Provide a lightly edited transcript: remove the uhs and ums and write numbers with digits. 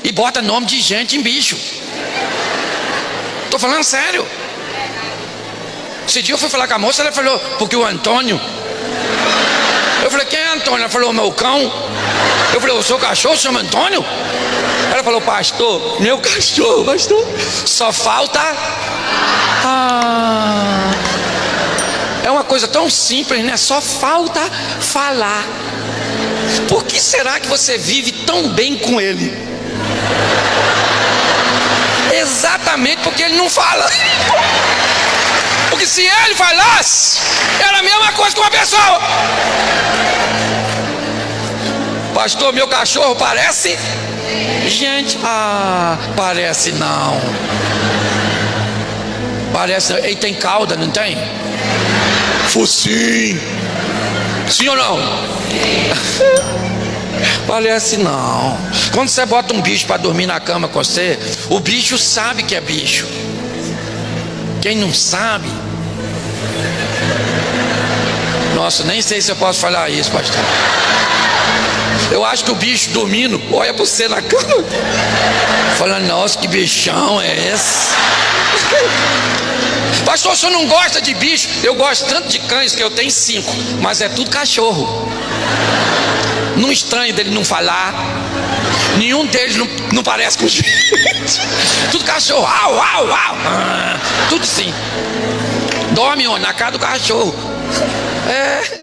e bota nome de gente em bicho. Tô falando sério. Esse dia eu fui falar com a moça, ela falou, porque o Antônio. Eu falei, quem é Antônio? Ela falou, meu cão. Eu falei, o seu cachorro chama Antônio? Ela falou, pastor, meu cachorro, pastor, só falta... É uma coisa tão simples, né? Só falta falar. Por que será que você vive tão bem com ele? Exatamente porque ele não fala. Porque se ele falasse, era a mesma coisa que uma pessoa. Pastor, meu cachorro parece... Gente, parece não. Parece, ele tem cauda, não tem? Focinho. Sim ou não? Parece não. Quando você bota um bicho para dormir na cama com você, o bicho sabe que é bicho. Quem não sabe... Nossa, nem sei se eu posso falar isso, pastor. Eu acho que o bicho dormindo olha para você na cama, falando, nossa, que bichão é esse? Pastor, o senhor não gosta de bicho? Eu gosto tanto de cães que eu tenho 5, mas é tudo cachorro. Não estranho dele não falar. Nenhum deles não parece com gente. Tudo cachorro, au, au, au. Tudo sim. Dorme na casa do cachorro. É.